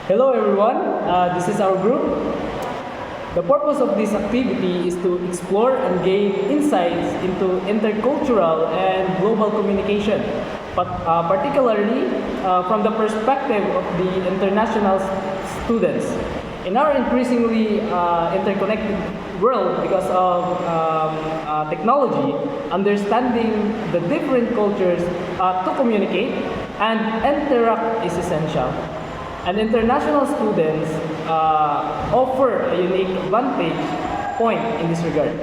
Hello everyone, this is our group. The purpose of this activity is to explore and gain insights into intercultural and global communication, but particularly from the perspective of the international students. In our increasingly interconnected world because of technology, understanding the different cultures to communicate and interact is essential. And international students offer a unique vantage point in this regard.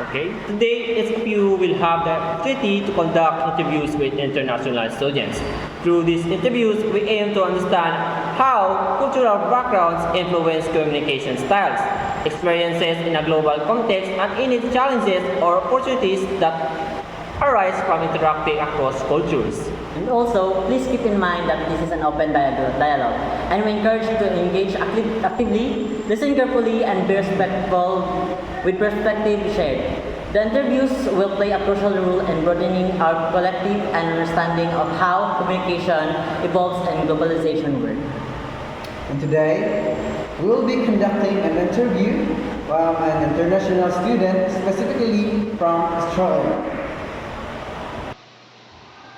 Okay. Today, SFU will have the opportunity to conduct interviews with international students. Through these interviews, we aim to understand how cultural backgrounds influence communication styles, experiences in a global context, and any challenges or opportunities that arise from interacting across cultures. And also, please keep in mind that this is an open dialogue, and we encourage you to engage actively, listen carefully, and be respectful with perspective shared. The interviews will play a crucial role in broadening our collective understanding of how communication evolves in globalization world. And today, we will be conducting an interview from an international student, specifically from Australia.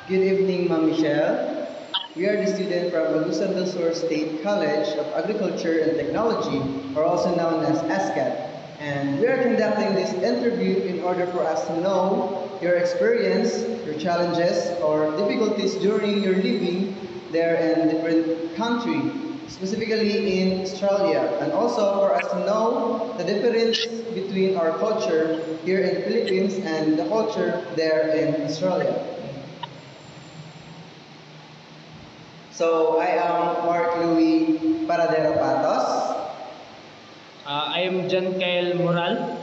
Good evening, Ma'am Michelle. We are the student from Agusan del Sur State College of Agriculture and Technology, or also known as ASCAT. And we are conducting this interview in order for us to know your experience, your challenges, or difficulties during your living there in different country, specifically in Australia, and also for us to know the difference between our culture here in the Philippines and the culture there in Australia. So I am Mark Louis Paradero Patos. I am John Kyle Moral.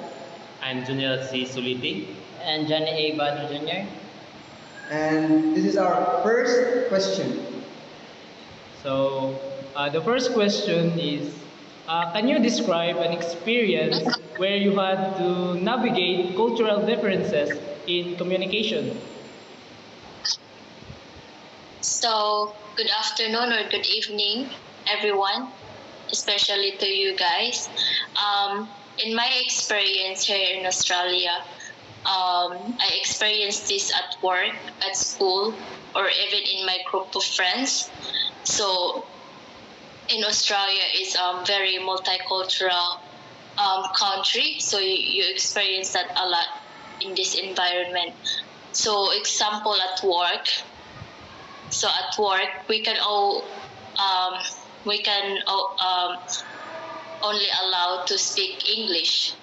I'm Junior C. Suliti. And Johnny A. Badr Jr. And this is our first question. So, the first question is, can you describe an experience where you had to navigate cultural differences in communication? So, good afternoon or good evening, everyone, especially to you guys. In my experience here in Australia, I experienced this at work, at school, or even in my group of friends. So, in Australia is a very multicultural country, so you experience that a lot in this environment. So, example at work. So at work, we can only allowed to speak English,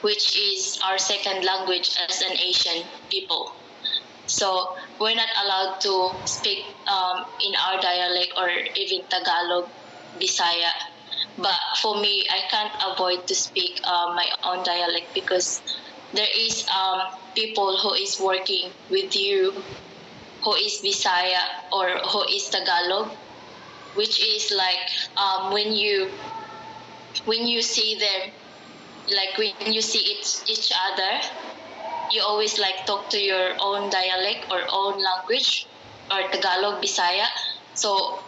which is our second language as an Asian people. So we're not allowed to speak in our dialect or even Tagalog, Bisaya. But for me, I can't avoid to speak my own dialect because there is people who is working with you who is Bisaya or who is Tagalog, which is like when you see them, like when you see each other, you always like talk to your own dialect or own language or Tagalog, Bisaya. So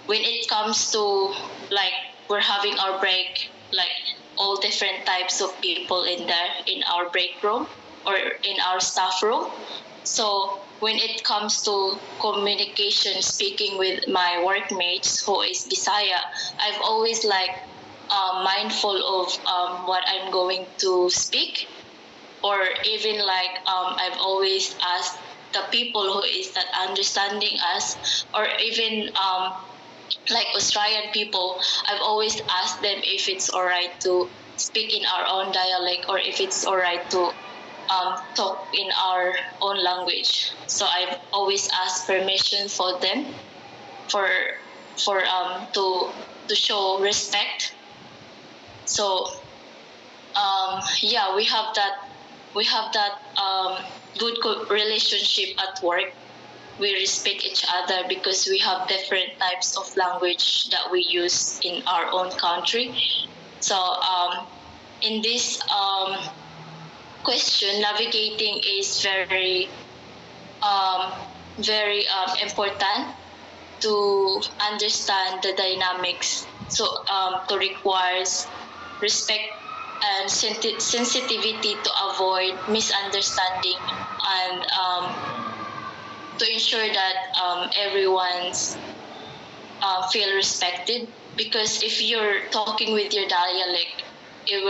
when it comes to like we're having our break, like all different types of people in there in our break room or in our staff room. So when it comes to communication, speaking with my workmates who is Bisaya, I've always like mindful of what I'm going to speak, or even like I've always asked the people who is that understanding us, or even like Australian people, I've always asked them if it's alright to speak in our own dialect or if it's alright to talk in our own language. So I've always asked permission for them for to show respect. So yeah, we have that good relationship at work. We respect each other because we have different types of language that we use in our own country. So in this question, navigating is very important to understand the dynamics. So to requires respect and sensitivity to avoid misunderstanding and to ensure that everyone's feel respected. Because if you're talking with your dialect, it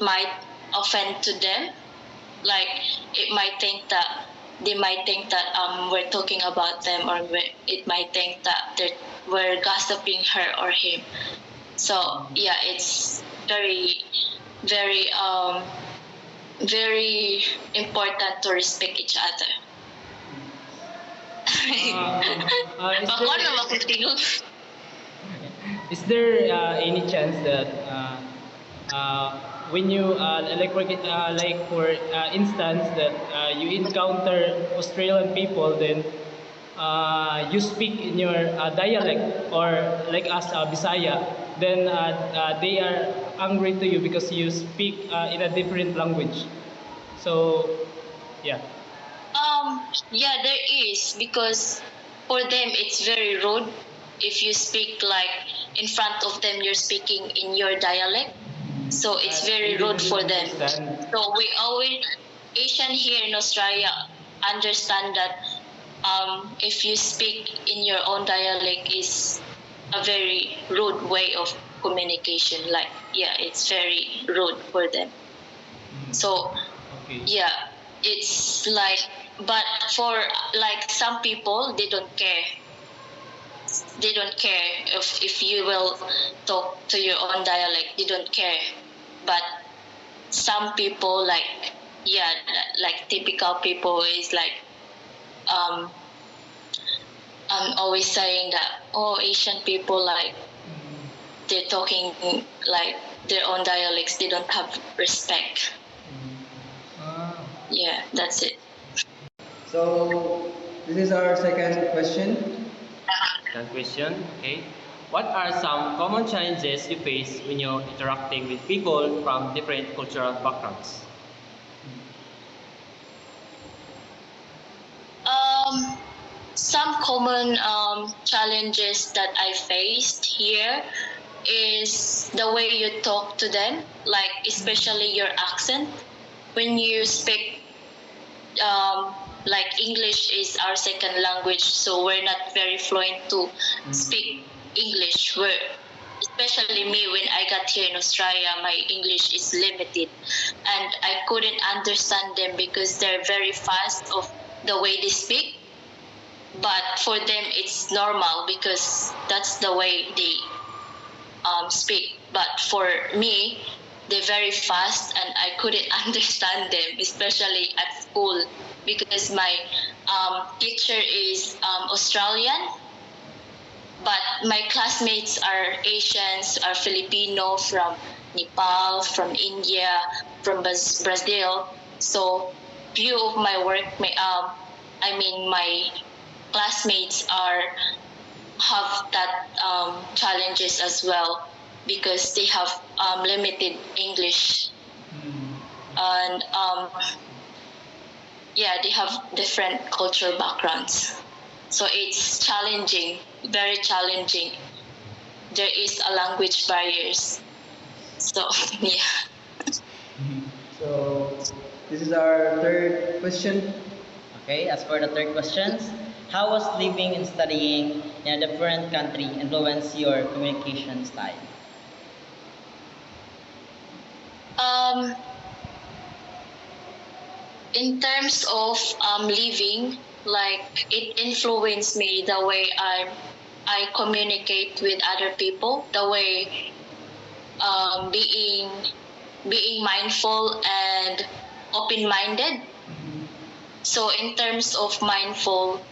might offend to them. Like they might think that we're talking about them, or it might think that we're gossiping her or him. So yeah, it's very, very, very important to respect each other. Is Ako there, naman kung tingog. is there any chance that when you like for instance that you encounter Australian people, then you speak in your dialect, or like us Bisaya, then they are angry to you because you speak in a different language. So yeah. Yeah, there is, because for them it's very rude if you speak like in front of them you're speaking in your dialect. So it's very rude for them. Understand. So we always Asian here in Australia understand that if you speak in your own dialect is a very rude way of communication. Like yeah, it's very rude for them. So Okay. yeah, it's like, but for like some people, they don't care. They don't care if you will talk to your own dialect. They don't care. But some people, like yeah, like typical people is like I'm always saying that Asian people like they're talking like their own dialects. They don't have respect. Ah. Yeah, that's it. So, this is our second question. Second question, okay. What are some common challenges you face when you're interacting with people from different cultural backgrounds? Some common challenges that I faced here is the way you talk to them, like especially your accent. When you speak, like English is our second language, so we're not very fluent to speak English. Especially me, when I got here in Australia, my English is limited, and I couldn't understand them because they're very fast of the way they speak. But for them, it's normal because that's the way they speak. But for me, they're very fast, and I couldn't understand them, especially at school, because my teacher is Australian, but my classmates are Asians, are Filipino, from Nepal, from India, from Brazil. So few of my my classmates have that challenges as well, because they have limited English, and yeah, they have different cultural backgrounds. So it's challenging, very challenging. There is a language barriers. So yeah. So, this is our third question. Okay, as for the third questions, how was living and studying in a different country influence your communication style? In terms of living, like it influenced me the way I communicate with other people, the way being mindful and open-minded. So in terms of mindful,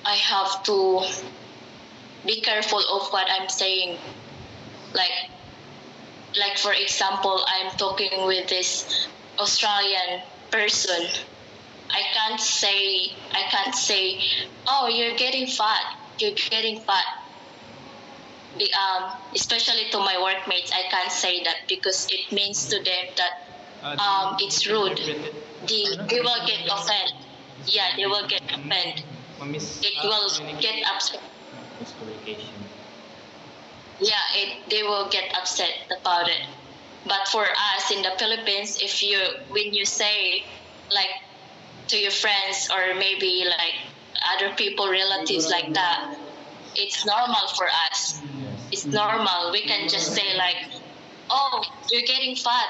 I have to be careful of what I'm saying. Like for example, I'm talking with this Australian person. I can't say, oh, you're getting fat. You're getting fat. Especially to my workmates, I can't say that because it means to them that it's rude. They will get offended. Yeah, they will get offended. it will get upset. Miscommunication. Yeah, they will get upset about it. But for us in the Philippines, when you say like to your friends or maybe like other people, relatives like that, it's normal for us. It's normal. We can just say like, "Oh, you're getting fat.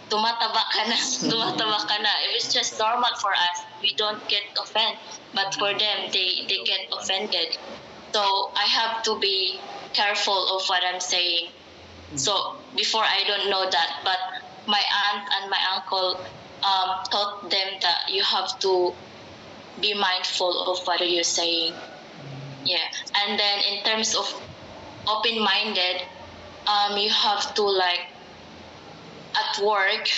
Tumataba ka na. Tumataba ka na." It's just normal for us. We don't get offended. But for them, they get offended. So I have to be careful of what I'm saying. So before I don't know that, but my aunt and my uncle taught them that you have to be mindful of what you're saying. Yeah, and then in terms of open-minded, you have to like at work.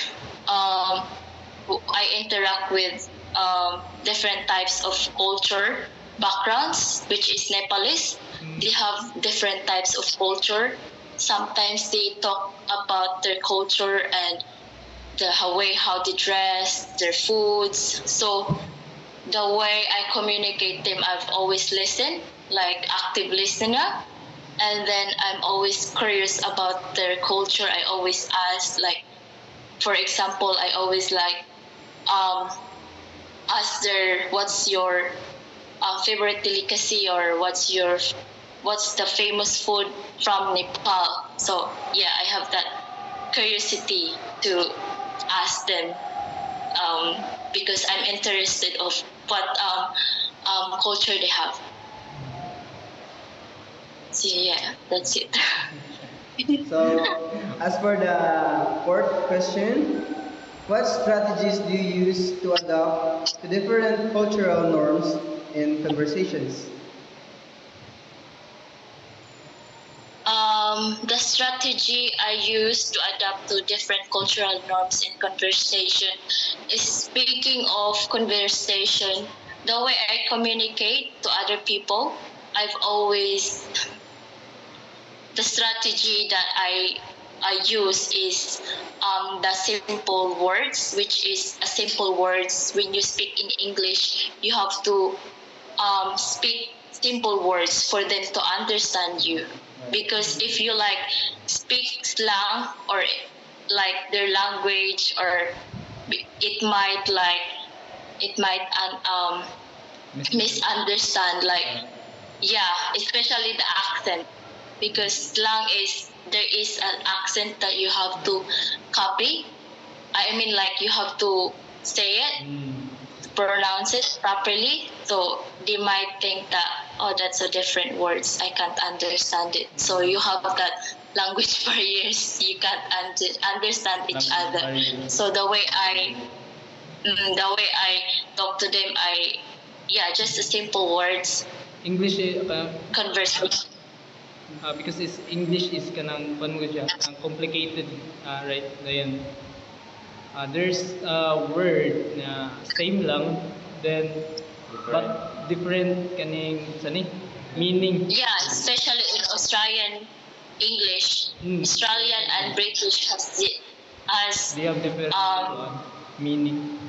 I interact with different types of culture backgrounds, which is Nepalese. They have different types of culture. Sometimes they talk about their culture and the way how they dress, their foods. So the way I communicate them, I've always listened, like active listener. And then I'm always curious about their culture. I always ask, like, for example, I always like ask their what's your favorite delicacy or what's the famous food from Nepal. So yeah, I have that curiosity to ask them because I'm interested of what culture they have. So yeah, that's it. So, as for the fourth question, what strategies do you use to adapt to different cultural norms in conversations? The strategy I use to adapt to different cultural norms in conversation is speaking of conversation, the way I communicate to other people. I've always the strategy that I use is the simple words, which is a simple words. When you speak in English, you have to speak simple words for them to understand you. Because if you like speak slang or like their language, or it might misunderstand, like yeah, especially the accent, because slang is there is an accent that you have to copy. I mean, like you have to say it, pronounce it properly. So they might think that, oh, that's a different words. I can't understand it. So you have that language barriers. You can't understand each other. So the way I talk to them, just a simple words, English conversation. because it's English is kanang paano siya, kanang complicated, right? Dayan. There's a word na same lang, then but different kaning sani meaning. Yeah, especially in Australian English, Australian and British has They have different meaning.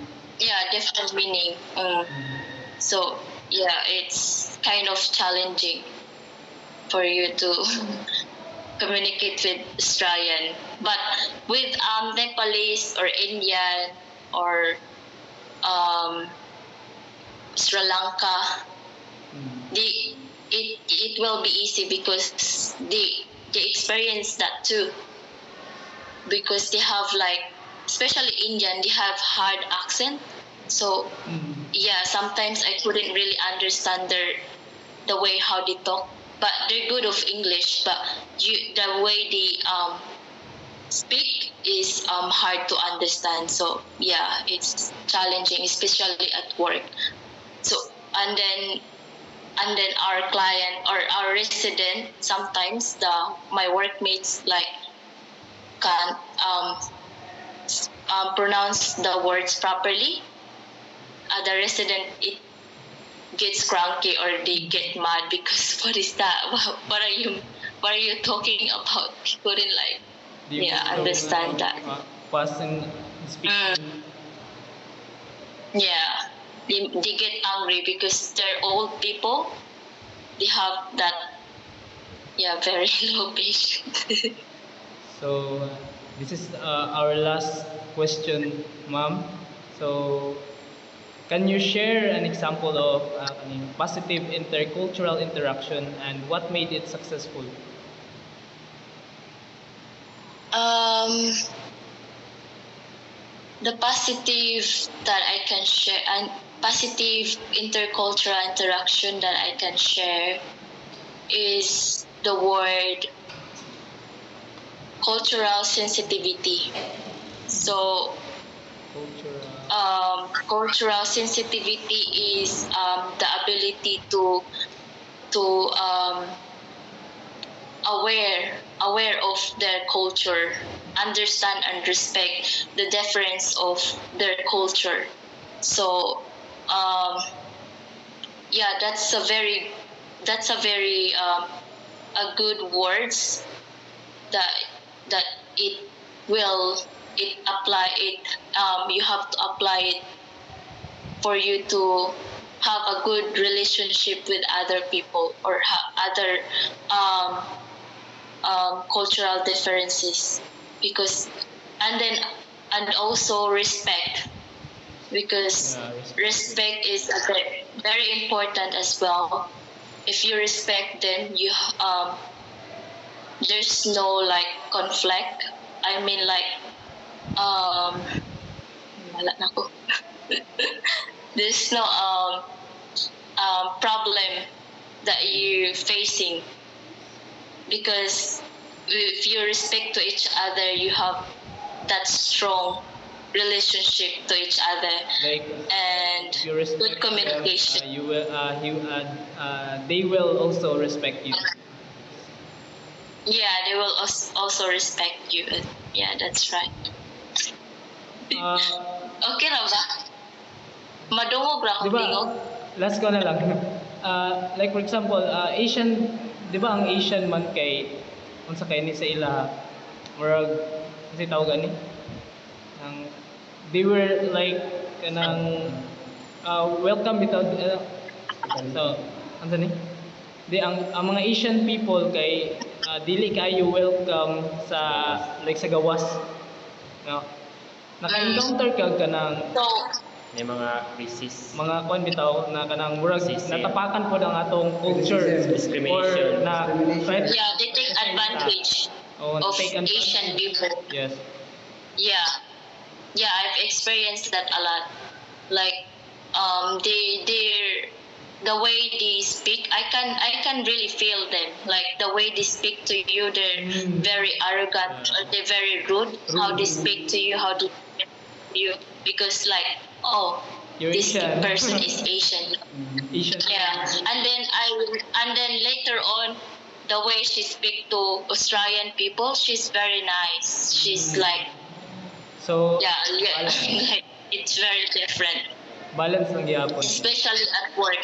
different meaning. So yeah, it's kind of challenging for you to communicate with Australian, but with Nepalese or Indian or Sri Lanka, it will be easy because they experience that too, because they have like, especially Indian, they have hard accent. So yeah, sometimes I couldn't really understand the way how they talk, but they're good of English, but the way they speak is hard to understand. So yeah, it's challenging, especially at work. So and then our client or our resident, sometimes my workmates like can't pronounce the words properly. The resident, it gets cranky or they get mad because what is that? What are you talking about? Couldn't understand that. Pass and speak. Yeah. they get angry because they're old people. They have that, yeah, very low patience. So, this is our last question, ma'am. So, can you share an example of positive intercultural interaction and what made it successful? Um, the positive that I can share and positive intercultural interaction that I can share is the word cultural sensitivity. So, cultural sensitivity is the ability to aware of their culture, understand and respect the difference of their culture. So, yeah, that's a very a good words that that it will it apply it you have to apply it for you to have a good relationship with other people or other um, cultural differences because and also respect because Yeah, respect. respect is a very important as well. If you respect them, you there's no like conflict. I mean like wala na ako. There's no problem that you're facing because if you respect to each other, you have that strong relationship to each other Like, and if you respect good communication. them, you will, they will also respect you. Yeah, they will also respect you. Yeah, that's right. Uh, Okay na ba? Madungog ra Di akong ba, tingog. last ko na lang. Like for example, Asian, di ba ang Asian man kay, unsa kay ni sa ila, murag, kasi tawag gani? Ang, they were like, kanang, welcome without, so, ano ni? Ang mga Asian people kay, dili kayo welcome sa, like sa gawas. No? Naka-encounter ka kanang, So, May mga racist. mga kwan bitaw na kanang murag Racism. natapakan po ng atong culture Discrimination. or na Discrimination. yeah, they take advantage Oh, of take advantage. Asian people. Yes. Yeah. Yeah, I've experienced that a lot. Like the way they speak, I can really feel them. Like the way they speak to you, they're very arrogant or they're very rude. How they speak to you, how they speak to you because like, oh, You're this Asian. person is Asian. Asian. Yeah, and then later on, the way she speak to Australian people, she's very nice. She's like, So, yeah, like it's very different, balance ng gyapon. especially at work.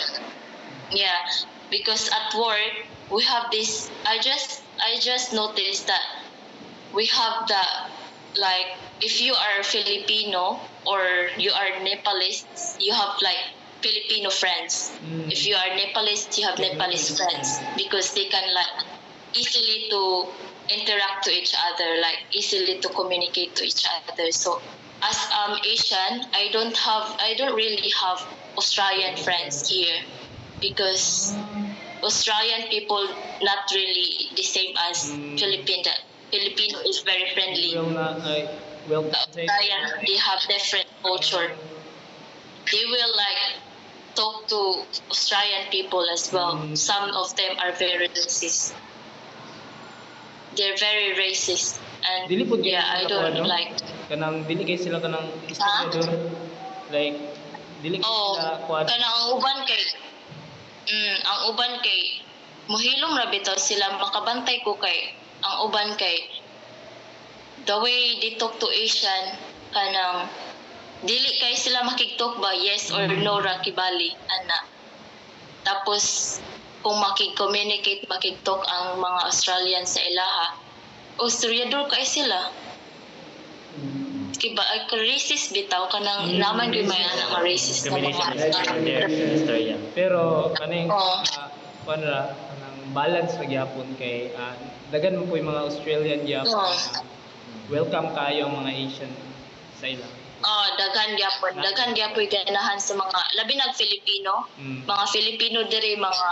Yeah, because at work we have this. I just noticed that we have the like if you are Filipino or you are Nepalese, you have like Filipino friends. If you are Nepalese, you have Nepalese friends because they can like easily to interact to each other, like easily to communicate to each other. So as Asian, I don't really have Australian friends here because Australian people not really the same as Filipino. Filipino is very friendly. Will na, well, Australian, they have different culture. They will like talk to Australian people as well. Some of them are very racist. They're very racist, and Dili po yeah, I sila don't kuwan, no? like. Kanang dili kay sila kanang historiador. Like dili kay Oh, sila kuwan. kana ang uban kay mohilom ra bitaw sila makabantay ko kay ang uban kay the way they talk to Asian kanang dili kay sila makigtalk ba yes or no ra kibali ana. Tapos kung makig-communicate makigtalk ang mga Australian sa ilaha, Australiador kay sila. Kiba racist bitaw kanang naman gyud may nga racist na Discrimination mga is from there sa istorya. Pero kaning Oo. kuan ra kanang balance ra gyapon kay dagan mo po yung mga Australian gyapon. Oo. Welcome kayo ang mga Asian sa ila. Oh, daghan gyapon ganahan sa mga labi nag Filipino. Mga Filipino diri mga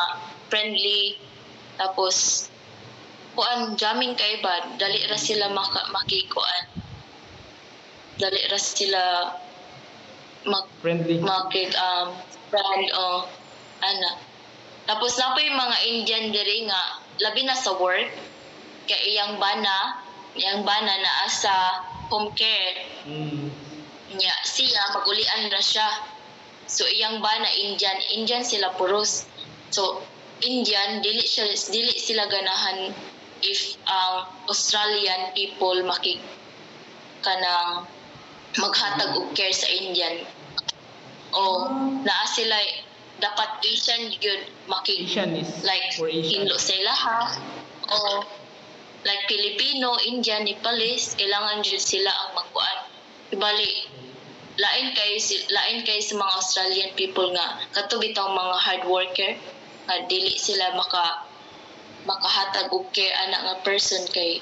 friendly tapos kuan jamming kay ba dali ra sila makikuan. Dali ra sila Friendly. brand o ana. Tapos na po yung mga Indian diri nga labi na sa work kay iyang bana na asa home care nya siya magulian ra siya. So iyang bana Indian sila puros. So Indian dili sila ganahan if Australian people kanang maghatag og care sa Indian. O naa sila dapat Asian yun Asian is like for Asian. Hinlo sila ha. O like Filipino, Indian, Nepalese, kailangan jud sila ang magkuan. Ibali lain kay sa mga Australian people nga kato bitang mga hard worker nga dili sila makahatag og care ana nga person kay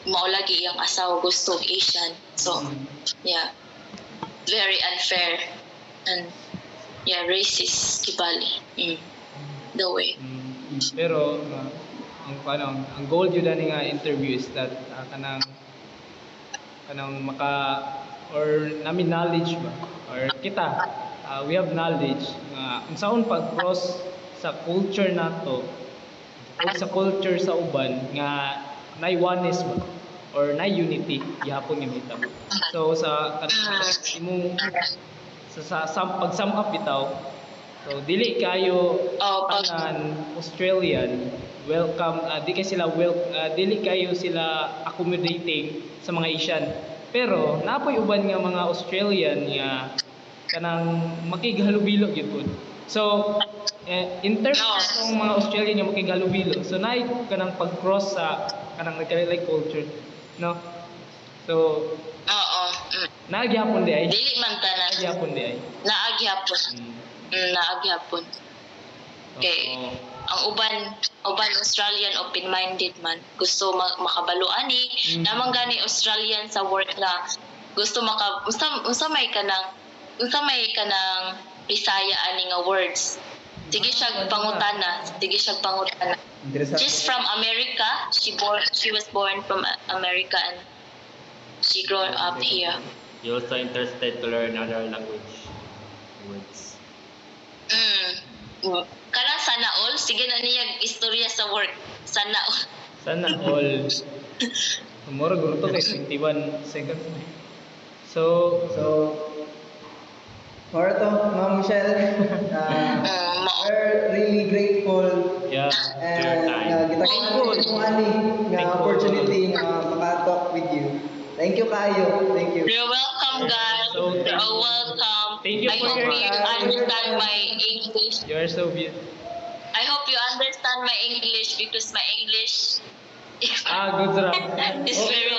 mao lagi iyang asawa gusto og Asian. So yeah, very unfair and yeah, racist kibali the way. Pero ang goal jud ani nga interview is that kanang maka or namin knowledge ba or kita we have knowledge nga unsaon pag-cross sa culture nato o sa culture sa uban nga nay oneness ba or nay unity gihapon nga bitaw. So sa imong sa pag-sum up bitaw, so dili kayo tanan Australian welcome dili kayo sila accommodating sa mga Asian. Pero napoy uban nga mga Australian nga kanang makighalubilo gyud pod. So in terms ng mga Australian nga makighalubilo, so naay kanang pag-cross sa kanang nagka-like culture, no? So Oo. naagyapon di ay. Dili man tanan. Naagyapon di ay. Naagyapon. Naagyapon. Okay. Ang uban Australian open-minded man. Gusto makabalo ani. Namang gani Australian sa work na gusto unsa may kanang Bisaya ani nga words. Sige siya pangutana. She's from America. She was born from America and she grew up here. You also interested to learn other language words. Kanang sana all, sige na niya istorya sa work. Sana all. Sana all. Tomorrow guro to kay 21 seconds. So for to, Ma'am Michelle, we're really grateful yeah, and kita ko ani nga opportunity nga maka-talk with you. Thank you kayo. Thank you. You're welcome, guys. So, You're welcome. Thank you I for hope your you time. understand my English. you are so beautiful. I hope you understand my English because my English Good ra. is very